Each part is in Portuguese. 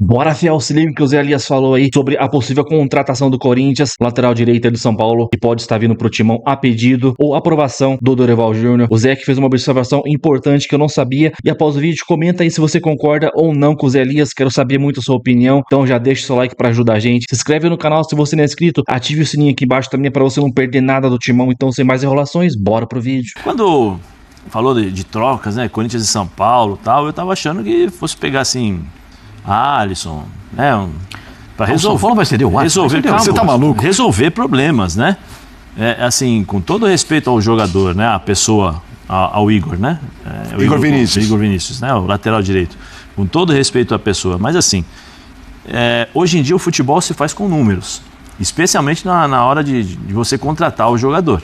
Bora, fiel, se liga que o Zé Elias falou aí sobre a possível contratação do Corinthians, lateral direita do São Paulo, que pode estar vindo pro Timão a pedido ou aprovação do Dorival Júnior. O Zé que fez uma observação importante que eu não sabia, e após o vídeo comenta aí se você concorda ou não com o Zé Elias, quero saber muito a sua opinião, então já deixa o seu like pra ajudar a gente, se inscreve no canal se você não é inscrito, ative o sininho aqui embaixo também pra você não perder nada do Timão. Então sem mais enrolações, bora pro vídeo. Quando falou de trocas, né, Corinthians e São Paulo e tal, eu tava achando que fosse pegar assim Alisson, né, para resolver. O São Paulo vai ceder o Alisson? Você tá maluco? Resolver problemas, né? Assim, com todo respeito ao jogador, né, a pessoa, ao Igor, né? Igor Vinícius. Igor Vinícius, né, o lateral direito. Com todo respeito à pessoa, mas assim, hoje em dia o futebol se faz com números, especialmente na hora de você contratar o jogador.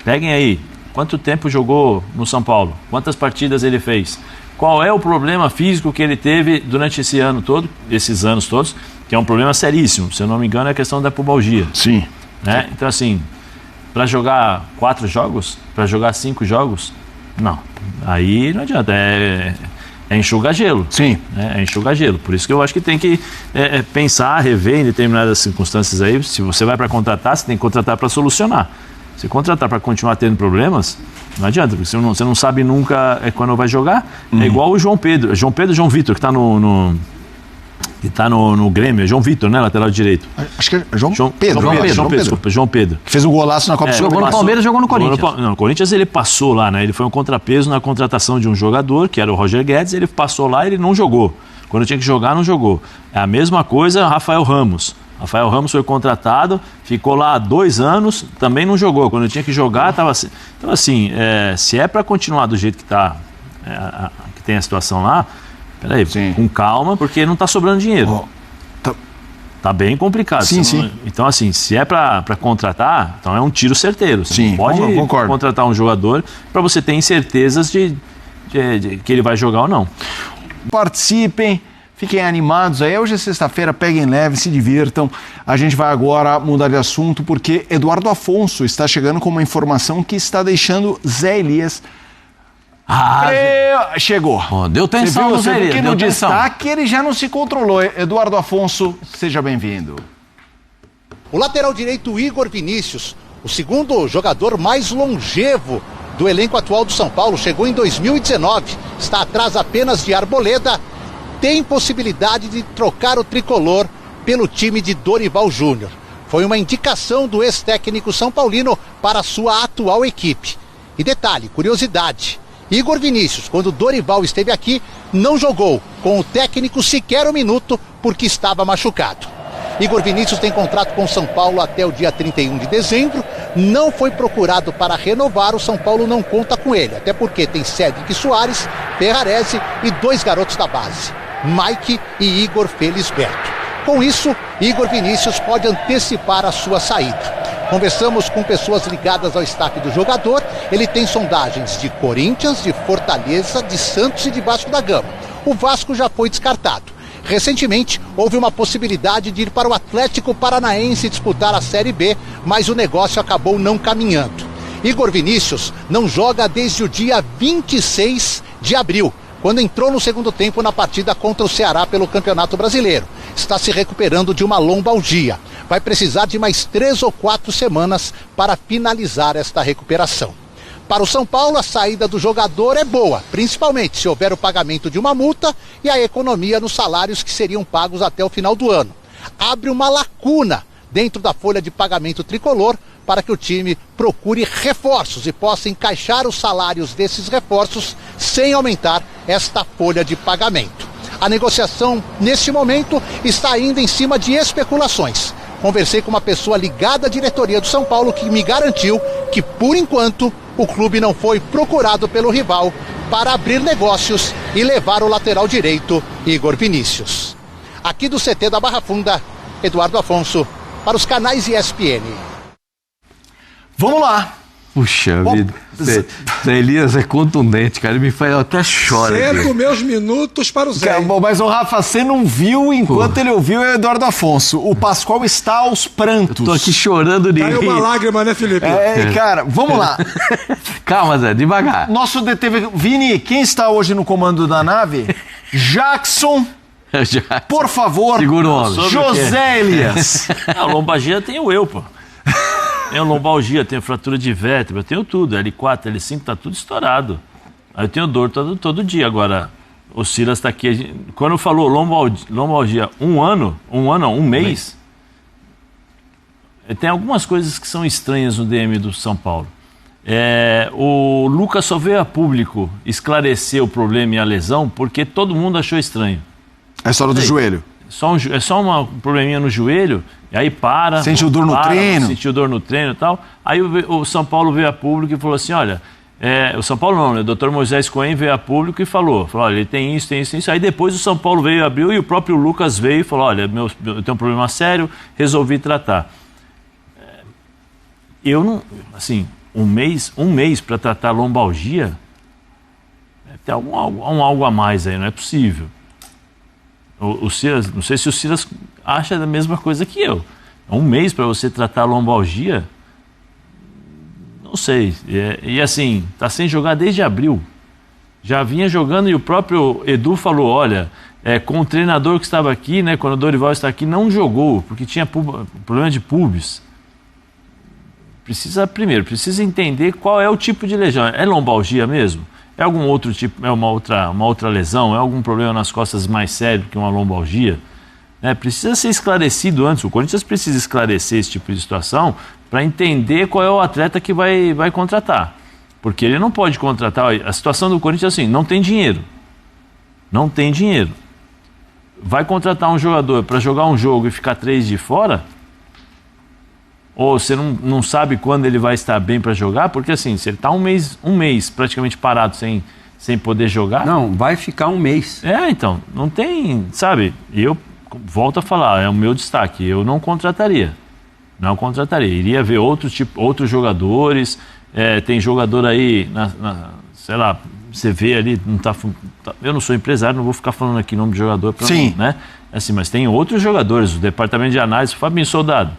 Peguem aí, quanto tempo jogou no São Paulo? Quantas partidas ele fez? Qual é o problema físico que ele teve durante esses anos todos, que é um problema seríssimo, se eu não me engano é a questão da pubalgia. Sim. Né? Então assim, para jogar 4 jogos, para jogar 5 jogos, não, aí não adianta, é enxugar gelo. Sim. É enxugar gelo, por isso que eu acho que tem que pensar, rever em determinadas circunstâncias aí, se você vai para contratar, você tem que contratar para solucionar. Se contratar para continuar tendo problemas, não adianta, porque você não sabe nunca quando vai jogar. É igual o João Vitor, que está no Grêmio, é João Vitor, né, lateral direito. Acho que é João Pedro. Que fez um golaço na Copa do Jogou no Palmeiras, jogou no Corinthians. No Corinthians ele passou lá, né, ele foi um contrapeso na contratação de um jogador, que era o Roger Guedes, ele passou lá e ele não jogou. Quando tinha que jogar, não jogou. É a mesma coisa Rafael Ramos. Rafael Ramos foi contratado, ficou lá 2 anos, também não jogou. Quando tinha que jogar, estava assim. Então, assim, se é para continuar do jeito que está, que tem a situação lá, peraí, com calma, porque não está sobrando dinheiro. Tá bem complicado. Sim. Então, assim, se é para contratar, então é um tiro certeiro. Você não pode contratar um jogador para você ter incertezas de que ele vai jogar ou não. Participem. Fiquem animados aí, hoje é sexta-feira, peguem leve, se divirtam. A gente vai agora mudar de assunto porque Eduardo Afonso está chegando com uma informação que está deixando Zé Elias... Chegou. Deu tensão no Zé Elias. Porque no destaque ele já não se controlou. Eduardo Afonso, seja bem-vindo. O lateral direito Igor Vinícius, o segundo jogador mais longevo do elenco atual do São Paulo, chegou em 2019, está atrás apenas de Arboleda, tem possibilidade de trocar o tricolor pelo time de Dorival Júnior. Foi uma indicação do ex-técnico São Paulino para a sua atual equipe. E detalhe, curiosidade, Igor Vinícius, quando Dorival esteve aqui, não jogou com o técnico sequer um minuto porque estava machucado. Igor Vinícius tem contrato com o São Paulo até o dia 31 de dezembro, não foi procurado para renovar, o São Paulo não conta com ele, até porque tem Cédric Soares, Ferrarese e 2 garotos da base, Mike e Igor Felisberto. Com isso, Igor Vinícius pode antecipar a sua saída. Conversamos com pessoas ligadas ao staff do jogador, ele tem sondagens de Corinthians, de Fortaleza, de Santos e de Vasco da Gama. O Vasco já foi descartado. Recentemente, houve uma possibilidade de ir para o Atlético Paranaense disputar a Série B, mas o negócio acabou não caminhando. Igor Vinícius não joga desde o dia 26 de abril, quando entrou no segundo tempo na partida contra o Ceará pelo Campeonato Brasileiro. Está se recuperando de uma lombalgia. Vai precisar de mais 3 ou 4 semanas para finalizar esta recuperação. Para o São Paulo, a saída do jogador é boa, principalmente se houver o pagamento de uma multa e a economia nos salários que seriam pagos até o final do ano. Abre uma lacuna dentro da folha de pagamento tricolor para que o time procure reforços e possa encaixar os salários desses reforços sem aumentar esta folha de pagamento. A negociação, neste momento, está ainda em cima de especulações. Conversei com uma pessoa ligada à diretoria do São Paulo que me garantiu que, por enquanto, o clube não foi procurado pelo rival para abrir negócios e levar o lateral direito, Igor Vinícius. Aqui do CT da Barra Funda, Eduardo Afonso, para os canais ESPN. Vamos lá. Puxa vida, Zé Elias é contundente, cara, ele me faz, eu até choro. Cedo meus minutos para o Zé. Mas o Rafa, você não viu enquanto ele ouviu o Eduardo Afonso. O Pascoal está aos prantos. Eu tô aqui chorando de rir. Caiu uma lágrima, né, Felipe? Cara, vamos lá. Calma, Zé, devagar. Nosso DTV... Vini, quem está hoje no comando da nave? Jackson Por favor, Segura o homem. José Elias. A lombalgia tem o eu, pô. Tenho lombalgia, tenho fratura de vértebra, tenho tudo. L4, L5, tá tudo estourado. Aí eu tenho dor todo dia. Agora, o Silas tá aqui. Quando falou lombalgia um mês, tem algumas coisas que são estranhas no DM do São Paulo. O Lucas só veio a público esclarecer o problema e a lesão porque todo mundo achou estranho. É a história do joelho. É só um probleminha no joelho, e aí para. Sentiu dor no treino. Sentiu dor no treino e tal. Aí o São Paulo veio a público e falou assim: olha, o São Paulo não, né? O Dr. Moisés Cohen veio a público e falou: olha, ele tem isso. Aí depois o São Paulo veio, abriu, e o próprio Lucas veio e falou: olha, eu tenho um problema sério, resolvi tratar. Eu não. Assim, um mês para tratar lombalgia, tem algo a mais aí, não é possível. O Silas, não sei se o Silas acha a mesma coisa que eu. Um mês para você tratar a lombalgia, não sei. E assim, tá sem jogar desde abril. Já vinha jogando e o próprio Edu falou: olha, com o treinador que estava aqui, né, quando o Dorival está aqui, não jogou, porque tinha problema de pubis. Precisa entender qual é o tipo de lesão. É lombalgia mesmo? É algum outro tipo, é uma outra lesão? É algum problema nas costas mais sério que uma lombalgia? Precisa ser esclarecido antes. O Corinthians precisa esclarecer esse tipo de situação para entender qual é o atleta que vai contratar. Porque ele não pode contratar. A situação do Corinthians é assim: não tem dinheiro. Não tem dinheiro. Vai contratar um jogador para jogar um jogo e ficar 3 de fora? Ou você não sabe quando ele vai estar bem para jogar? Porque assim, se ele está um mês praticamente parado sem poder jogar... Não, vai ficar um mês. Então, não tem, sabe? Eu volto a falar, é o meu destaque, eu não contrataria. Não contrataria. Iria ver outros jogadores, tem jogador aí, sei lá, você vê ali, eu não sou empresário, não vou ficar falando aqui o nome de jogador. Sim. Né? Assim, mas tem outros jogadores, o departamento de análise, Fabinho Soldado.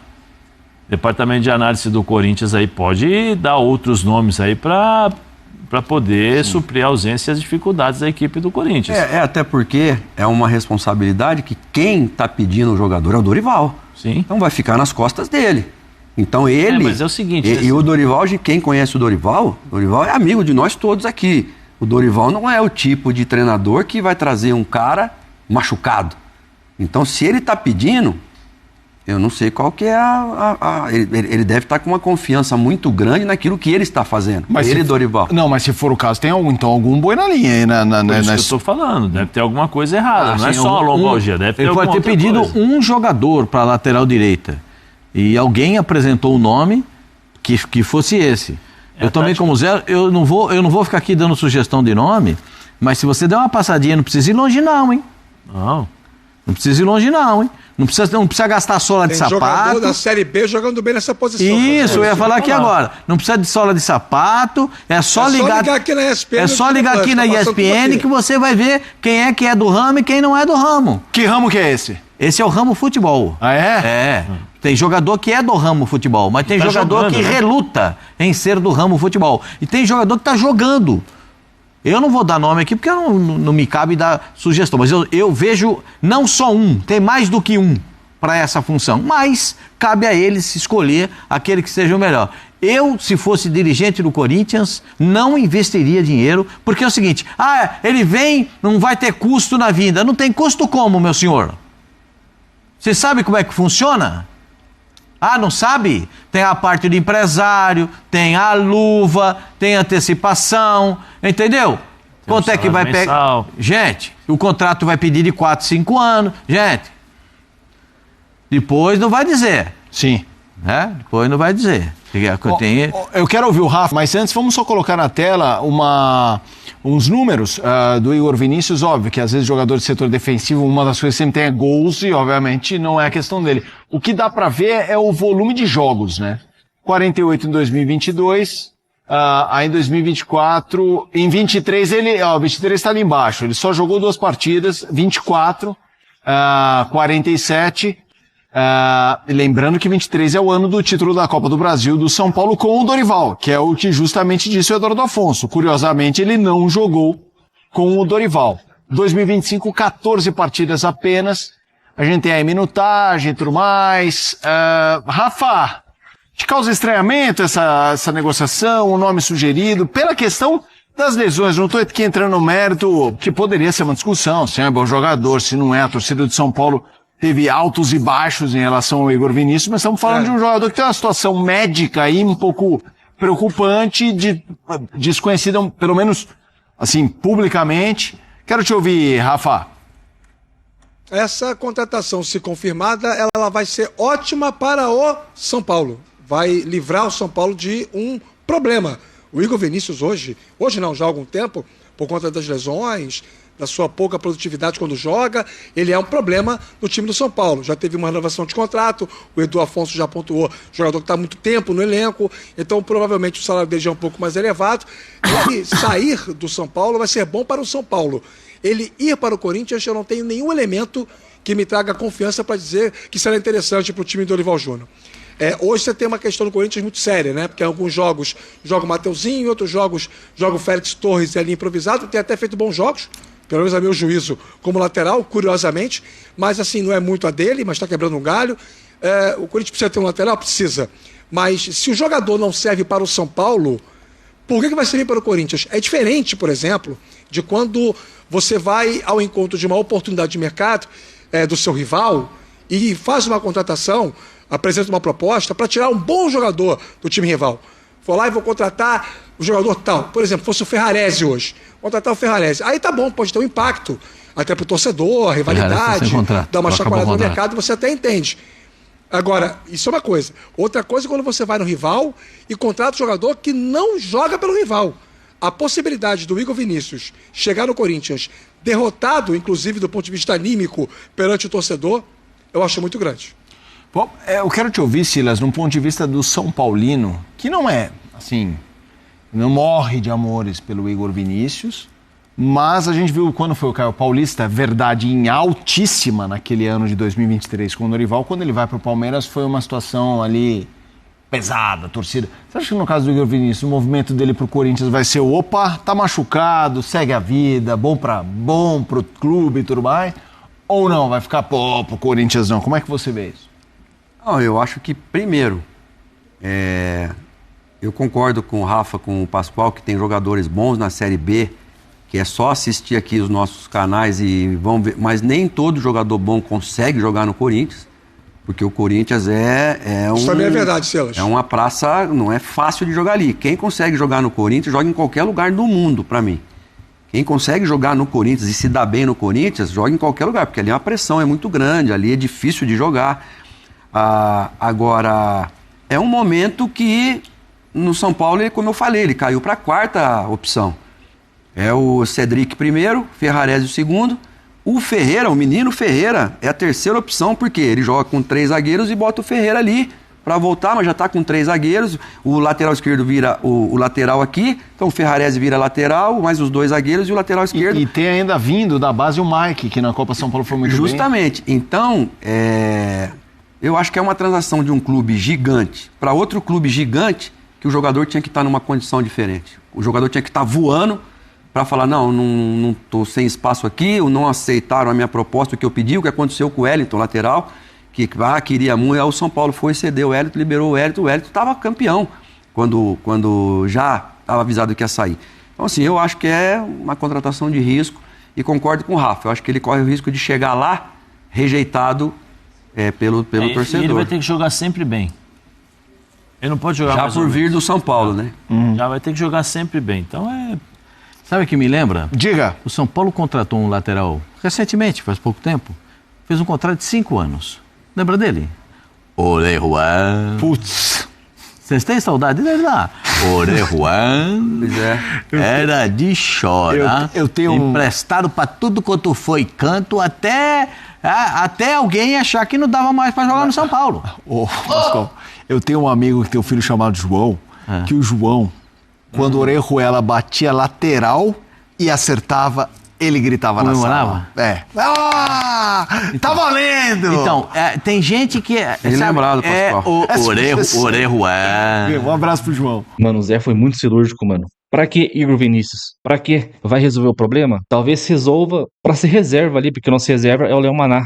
Departamento de análise do Corinthians aí pode dar outros nomes aí para poder suprir a ausência e as dificuldades da equipe do Corinthians. Até porque é uma responsabilidade que quem está pedindo o jogador é o Dorival. Sim. Então vai ficar nas costas dele. Então ele... mas é o seguinte... E o Dorival, quem conhece o Dorival é amigo de nós todos aqui. O Dorival não é o tipo de treinador que vai trazer um cara machucado. Então se ele está pedindo... Eu não sei qual que é ele deve estar com uma confiança muito grande naquilo que ele está fazendo. Mas Dorival. Não, mas se for o caso, tem algum boi na linha aí. Por isso que eu estou falando. Deve ter alguma coisa errada. Não é só a lombalgia. Deve ter ele pode ter pedido um jogador para a lateral direita. E alguém apresentou o nome que fosse esse. Eu também, como Zé, eu não vou ficar aqui dando sugestão de nome, mas se você der uma passadinha, não precisa ir longe não, hein? Não precisa ir longe não, hein? Não precisa gastar sola de sapato. Tem jogador da Série B jogando bem nessa posição. Isso, eu ia falar aqui agora. Não precisa de sola de sapato, é só ligar aqui na ESPN. É só ligar aqui na ESPN que você vai ver quem é que é do ramo e quem não é do ramo. Que ramo que é esse? Esse é o ramo futebol. Ah, é? É. Tem jogador que é do ramo futebol, mas tem jogador jogando, que reluta em ser do ramo futebol. E tem jogador que está jogando. Eu não vou dar nome aqui porque não me cabe dar sugestão, mas eu vejo não só tem mais do que para essa função, mas cabe a eles escolher aquele que seja o melhor. Eu, se fosse dirigente do Corinthians, não investiria dinheiro, porque é o seguinte, ele vem, não vai ter custo na vinda. Não tem custo como, meu senhor? Você sabe como é que funciona? Não sabe? Tem a parte do empresário, tem a luva, tem antecipação, entendeu? Quanto é que vai pegar? Gente, o contrato vai pedir de 4, 5 anos. Gente, depois não vai dizer. Sim. Depois não vai dizer. Eu quero ouvir o Rafa, mas antes vamos só colocar na tela uns números do Igor Vinícius. Óbvio que às vezes jogador de setor defensivo, uma das coisas que sempre tem é gols e obviamente não é a questão dele. O que dá pra ver é o volume de jogos, né? 48 em 2022, aí em 2024, em 23 23 tá ali embaixo, ele só jogou 2 partidas, 24, 47... lembrando que 23 é o ano do título da Copa do Brasil do São Paulo com o Dorival, que é o que justamente disse o Eduardo Afonso. Curiosamente, ele não jogou com o Dorival. 2025, 14 partidas apenas. A gente tem aí minutagem e tudo mais. Rafa, te causa estranhamento essa negociação, o nome sugerido, pela questão das lesões? Não estou aqui entrando no mérito, que poderia ser uma discussão, se é um bom jogador, se não é. A torcida de São Paulo teve altos e baixos em relação ao Igor Vinícius, mas estamos falando de um jogador que tem uma situação médica aí um pouco preocupante, desconhecida, pelo menos assim, publicamente. Quero te ouvir, Rafa. Essa contratação, se confirmada, ela vai ser ótima para o São Paulo. Vai livrar o São Paulo de um problema. O Igor Vinícius hoje não, já há algum tempo, por conta das lesões, da sua pouca produtividade quando joga, ele é um problema no time do São Paulo. Já teve uma renovação de contrato, o Edu Afonso já pontuou, jogador que está há muito tempo no elenco, então provavelmente o salário dele já é um pouco mais elevado. Ele sair do São Paulo vai ser bom para o São Paulo. Ele ir para o Corinthians, eu não tenho nenhum elemento que me traga confiança para dizer que será interessante para o time do Dorival Júnior. Hoje você tem uma questão do Corinthians muito séria, né? Porque em alguns jogos joga o Mateuzinho, em outros jogos joga o Félix Torres ali improvisado, tem até feito bons jogos, pelo menos a meu juízo, como lateral, curiosamente, mas assim, não é muito a dele, mas está quebrando um galho. O Corinthians precisa ter um lateral? Precisa. Mas se o jogador não serve para o São Paulo, por que vai servir para o Corinthians? É diferente, por exemplo, de quando você vai ao encontro de uma oportunidade de mercado do seu rival e faz uma contratação, apresenta uma proposta para tirar um bom jogador do time rival. Vou lá e vou contratar o jogador tal. Por exemplo, fosse o Ferrarese hoje. Contratar o Ferrarese. Aí tá bom, pode ter um impacto. Até pro torcedor, a rivalidade, dar uma chacoalhada no mercado, você até entende. Agora, isso é uma coisa. Outra coisa é quando você vai no rival e contrata um jogador que não joga pelo rival. A possibilidade do Igor Vinícius chegar no Corinthians derrotado, inclusive do ponto de vista anímico, perante o torcedor, eu acho muito grande. Bom, eu quero te ouvir, Silas, num ponto de vista do São Paulino, que não é, assim, não morre de amores pelo Igor Vinícius, mas a gente viu quando foi o Caio Paulista, verdade em altíssima naquele ano de 2023 com o Dorival, quando ele vai para o Palmeiras foi uma situação ali pesada, torcida. Você acha que no caso do Igor Vinícius, o movimento dele pro Corinthians vai ser opa, tá machucado, segue a vida, bom pro clube e tudo mais? Ou não, vai ficar pro Corinthians não? Como é que você vê isso? Não, eu acho que, primeiro, eu concordo com o Rafa, com o Pascoal, que tem jogadores bons na Série B, que é só assistir aqui os nossos canais e vão ver, mas nem todo jogador bom consegue jogar no Corinthians, porque o Corinthians Isso também é verdade, Silas. É uma praça, não é fácil de jogar ali. Quem consegue jogar no Corinthians, joga em qualquer lugar do mundo, pra mim. Quem consegue jogar no Corinthians e se dá bem no Corinthians, joga em qualquer lugar, porque ali a pressão é muito grande, ali é difícil de jogar. Agora, é um momento que no São Paulo, como eu falei, ele caiu para a quarta opção. É o Cedric primeiro, Ferrarese o segundo. O Ferreira, o menino Ferreira, é a terceira opção, porque ele joga com 3 zagueiros e bota o Ferreira ali para voltar, mas já está com 3 zagueiros. O lateral esquerdo vira o lateral aqui, então o Ferrarese vira lateral, mais os 2 zagueiros e o lateral esquerdo. E tem ainda vindo da base o Mike, que na Copa São Paulo foi muito bem. Justamente. Então, eu acho que é uma transação de um clube gigante para outro clube gigante, que o jogador tinha que estar numa condição diferente. O jogador tinha que estar voando para falar, não estou sem espaço aqui, ou não aceitaram a minha proposta, o que eu pedi, o que aconteceu com o Wellington, lateral, que queria muito, aí o São Paulo foi, cedeu o Wellington, liberou o Wellington estava campeão, quando já estava avisado que ia sair. Então, assim, eu acho que é uma contratação de risco, e concordo com o Rafa, eu acho que ele corre o risco de chegar lá rejeitado pelo torcedor. E ele vai ter que jogar sempre bem. Ele não pode jogar já mais por vir do São Paulo, né? Já vai ter que jogar sempre bem. Então Sabe o que me lembra? Diga. O São Paulo contratou um lateral recentemente, faz pouco tempo. Fez um contrato de 5 anos. Lembra dele? Orejuan. Putz. Vocês têm saudade dele lá? Orejuan. Pois é. Era de chorar. Eu tenho emprestado pra tudo quanto foi canto, até alguém achar que não dava mais pra jogar no São Paulo. Pascoal, eu tenho um amigo que tem um filho chamado João, que o João, quando o Orejuela batia lateral e acertava, ele gritava na sala. Tá valendo! Então, tem gente que lembrado, Pascoal. O Orejuan. Um abraço pro João. Mano, o Zé foi muito cirúrgico, mano. Pra que Igor Vinícius? Pra que? Vai resolver o problema? Talvez resolva pra ser reserva ali, porque o nosso reserva é o Léo Maná.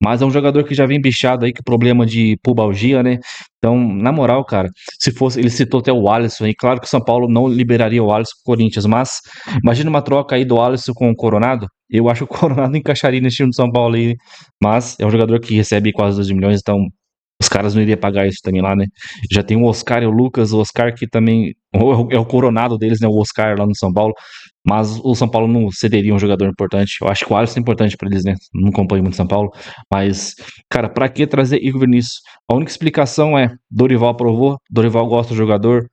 Mas é um jogador que já vem bichado aí com problema de pubalgia, né? Então, na moral, cara, se fosse, ele citou até o Alisson aí, claro que o São Paulo não liberaria o Alisson pro Corinthians, mas imagina uma troca aí do Alisson com o Coronado. Eu acho que o Coronado encaixaria nesse time do São Paulo aí, mas é um jogador que recebe quase 2 milhões, então os caras não iriam pagar isso também lá, né? Já tem o Oscar e o Lucas, o Oscar que também é o coronado deles, né? O Oscar lá no São Paulo. Mas o São Paulo não cederia um jogador importante. Eu acho que o Alisson é importante pra eles, né? Não acompanho muito São Paulo. Mas, cara, pra que trazer Igor Vinícius? A única explicação é: Dorival aprovou, Dorival gosta do jogador.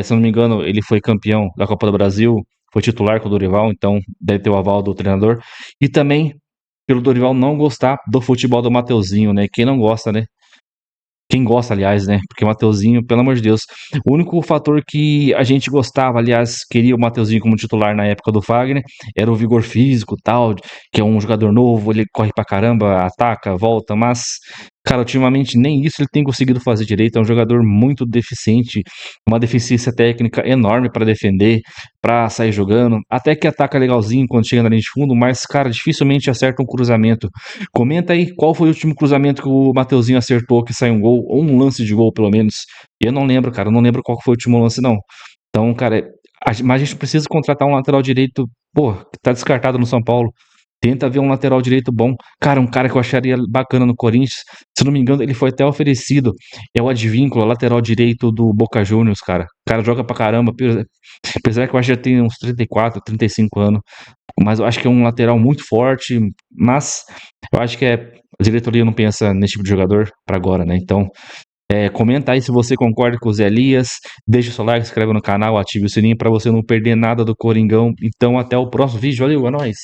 Se eu não me engano, ele foi campeão da Copa do Brasil, foi titular com o Dorival, então deve ter o aval do treinador. E também pelo Dorival não gostar do futebol do Mateuzinho, né? Quem não gosta, né? Quem gosta, aliás, né? Porque o Mateuzinho, pelo amor de Deus, o único fator que a gente gostava, aliás, queria o Mateuzinho como titular na época do Fagner, era o vigor físico e tal, que é um jogador novo, ele corre pra caramba, ataca, volta, mas, cara, ultimamente nem isso ele tem conseguido fazer direito, é um jogador muito deficiente, uma deficiência técnica enorme pra defender, pra sair jogando, até que ataca legalzinho quando chega na linha de fundo, mas, cara, dificilmente acerta um cruzamento. Comenta aí qual foi o último cruzamento que o Mateuzinho acertou que saiu um gol, ou um lance de gol, pelo menos. Eu não lembro, cara, eu não lembro qual foi o último lance, não. Então, cara, mas a gente precisa contratar um lateral direito, pô, que tá descartado no São Paulo. Tenta ver um lateral direito bom. Cara, um cara que eu acharia bacana no Corinthians, se não me engano, ele foi até oferecido. É o Advíncula, lateral direito do Boca Juniors, cara. O cara joga pra caramba, apesar que eu acho que já tem uns 34, 35 anos. Mas eu acho que é um lateral muito forte, mas eu acho que a diretoria não pensa nesse tipo de jogador pra agora, né? Então, comenta aí se você concorda com o Zé Elias, deixa o seu like, se inscreve no canal, ative o sininho pra você não perder nada do Coringão. Então, até o próximo vídeo, valeu, é nóis!